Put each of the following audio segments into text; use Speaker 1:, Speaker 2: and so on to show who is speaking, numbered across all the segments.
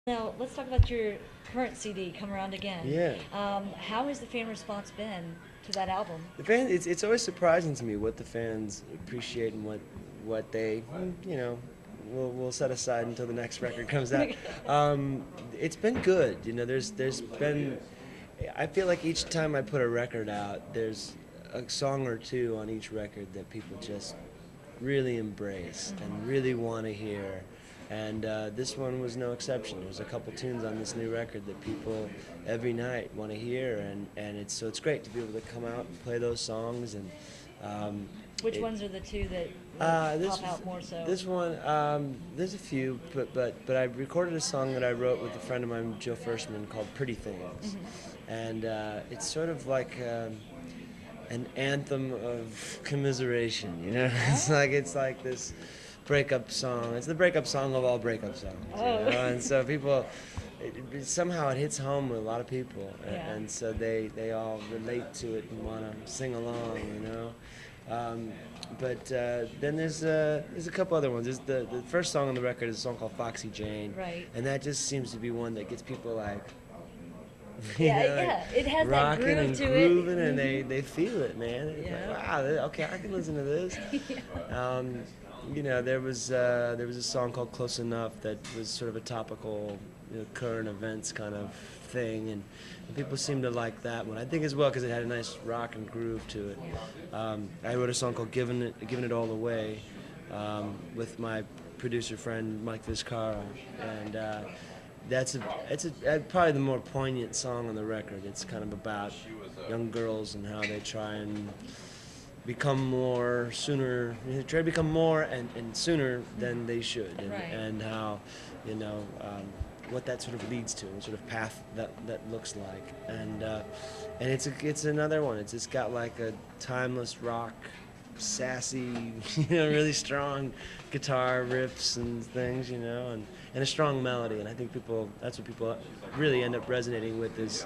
Speaker 1: Now, let's talk about your current CD, Come Around Again.
Speaker 2: Yeah.
Speaker 1: How has the fan response been to that album?
Speaker 2: The fans, it's always surprising to me what the fans appreciate and what they, you know, will set aside until the next record comes out. It's been good. You know, there's been. I feel like each time I put a record out, there's a song or two on each record that people just really embrace and really want to hear. And this one was no exception. There's a couple tunes on this new record that people every night want to hear, and it's great to be able to come out and play those songs. And
Speaker 1: Which ones are the two that
Speaker 2: this
Speaker 1: pop out more so?
Speaker 2: this one, there's a few, but I recorded a song that I wrote with a friend of mine, Joe Firstman, called "Pretty Things," and it's sort of like an anthem of commiseration. You know, it's like this breakup song. It's the breakup song of all breakup songs.
Speaker 1: Oh.
Speaker 2: You know? And so people, somehow it hits home with a lot of people,
Speaker 1: Yeah.
Speaker 2: and so they all relate to it and want to sing along. You know. But then there's a couple other ones. There's the first song on the record is a song called Foxy Jane,
Speaker 1: Right.
Speaker 2: and that just seems to be one that gets people like,
Speaker 1: Yeah, it has that
Speaker 2: rocking
Speaker 1: groove
Speaker 2: and
Speaker 1: to
Speaker 2: grooving,
Speaker 1: it.
Speaker 2: and they feel it, man. It's
Speaker 1: Yeah.
Speaker 2: like, wow, okay, I can listen to this.
Speaker 1: Yeah.
Speaker 2: You know, there was a song called Close Enough that was sort of a topical, current events kind of thing, and people seemed to like that one. I think as well because it had a nice rock and groove to it. I wrote a song called Giving It All Away with my producer friend Mike Vizcarra, and it's probably the more poignant song on the record. It's kind of about young girls and how they try and become more sooner, try to become more and sooner than they should,
Speaker 1: Right.
Speaker 2: and how, what that sort of leads to, what sort of path that looks like, and it's another one. It's just got like a timeless rock, sassy, really strong guitar riffs and things, and a strong melody. And I think that's what people really end up resonating with is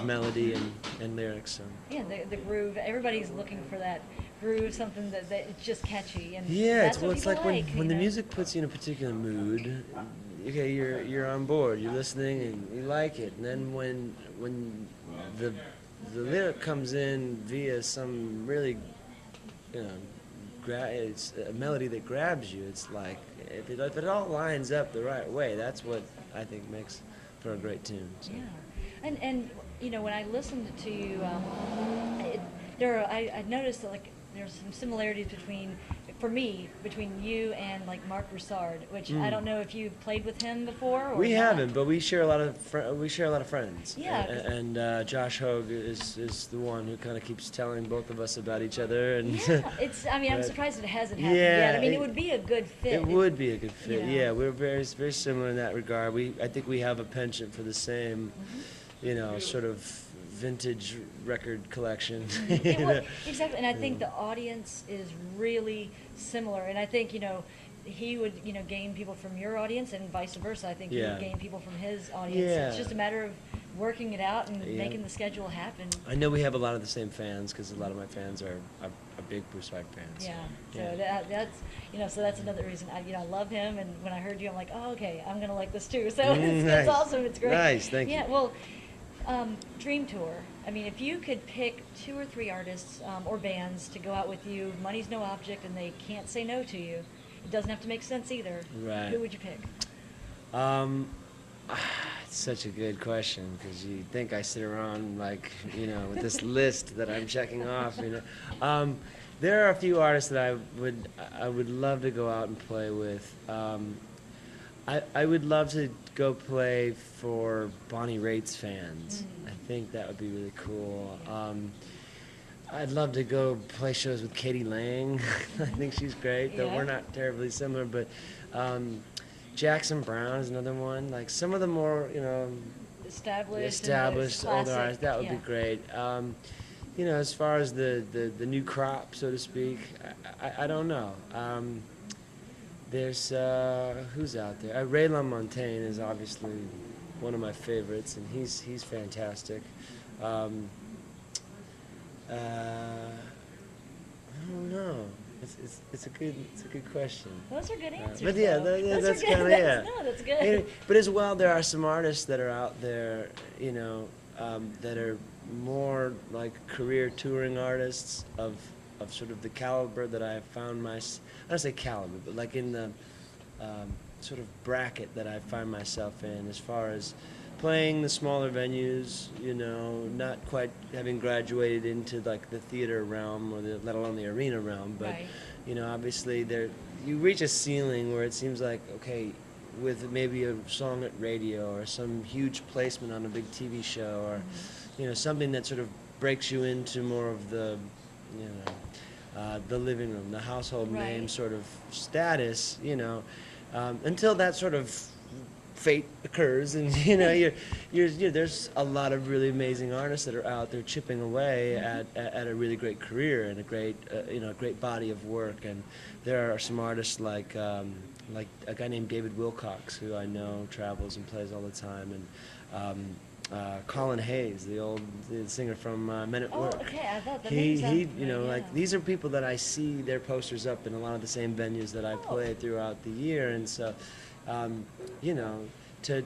Speaker 2: melody and lyrics. So.
Speaker 1: Yeah, the groove. Everybody's looking for that groove, something that it's just catchy, and
Speaker 2: Yeah,
Speaker 1: that's what
Speaker 2: it's
Speaker 1: people
Speaker 2: like when the music puts you in a particular mood. Okay, you're on board, you're listening, and you like it. And then when the lyric comes in via some really, it's a melody that grabs you. It's like if it all lines up the right way, that's what I think makes for a great tune. So.
Speaker 1: Yeah, and when I listened to you, I noticed that there's some similarities between you and like Mark Broussard, which I don't know if you've played with him before. Or
Speaker 2: we
Speaker 1: not.
Speaker 2: haven't, but we share a lot of friends.
Speaker 1: Yeah,
Speaker 2: and Josh Hogue is the one who kind of keeps telling both of us about each other. And
Speaker 1: yeah, I'm surprised it hasn't happened
Speaker 2: Yeah,
Speaker 1: yet. I mean, it would be a good fit.
Speaker 2: It would be a good fit. Yeah, we're very similar in that regard. I think we have a penchant for the same, sort of vintage record collection.
Speaker 1: Yeah, well, exactly, and I think the audience is really similar, and I think he would gain people from your audience and vice versa. I think he would gain people from his audience.
Speaker 2: Yeah.
Speaker 1: It's just a matter of working it out and making the schedule happen.
Speaker 2: I know we have a lot of the same fans because a lot of my fans are big Broussard fans.
Speaker 1: Yeah, so that's another reason. I love him, and when I heard you, I'm like, oh, okay, I'm gonna like this too. So it's
Speaker 2: Nice.
Speaker 1: awesome. It's great.
Speaker 2: Nice, thank you.
Speaker 1: Yeah, well, dream tour. I mean, if you could pick 2 or 3 artists or bands to go out with you, money's no object, and they can't say no to you. It doesn't have to make sense either.
Speaker 2: Right.
Speaker 1: Who would you pick?
Speaker 2: It's such a good question because you think I sit around with this list that I'm checking off. There are a few artists that I would love to go out and play with. I would love to go play for Bonnie Raitt's fans. I think that would be really cool. I'd love to go play shows with Katie Lang. I think she's great, though we're not terribly similar. But Jackson Browne is another one. Like some of the more,
Speaker 1: Established
Speaker 2: older artists, that would be
Speaker 1: yeah.
Speaker 2: great. As far as the new crop, so to speak, I don't know. There's who's out there? Ray LaMontagne is obviously one of my favorites, and he's fantastic. I don't know. it's a good question.
Speaker 1: Those are good answers.
Speaker 2: But yeah,
Speaker 1: though. Those
Speaker 2: that's
Speaker 1: are good.
Speaker 2: kind of yeah.
Speaker 1: No, that's good.
Speaker 2: Anyway, but as well, there are some artists that are out there, that are more like career touring artists of sort of the caliber that I have found I don't say caliber, but like in the sort of bracket that I find myself in, as far as playing the smaller venues, not quite having graduated into like the theater realm or let alone the arena realm, but
Speaker 1: Right.
Speaker 2: obviously you reach a ceiling where it seems like, okay, with maybe a song at radio or some huge placement on a big TV show or something that sort of breaks you into more of the the living room, the household name
Speaker 1: Right.
Speaker 2: sort of status, until that sort of fate occurs, and there's a lot of really amazing artists that are out there chipping away at a really great career and a great a great body of work. And there are some artists like a guy named David Wilcox, who I know travels and plays all the time, and Colin Hayes, the singer from Men at Work.
Speaker 1: Okay. I thought the
Speaker 2: He
Speaker 1: names sound
Speaker 2: like these are people that I see their posters up in a lot of the same venues that I play throughout the year, and so to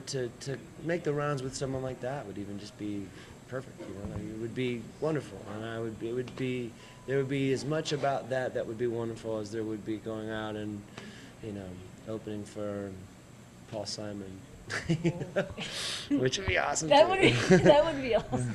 Speaker 2: make the rounds with someone like that would even just be perfect. It would be wonderful, and there would be as much about that would be wonderful as there would be going out and opening for Paul Simon. Which would be awesome
Speaker 1: That
Speaker 2: too.
Speaker 1: would be that would be awesome.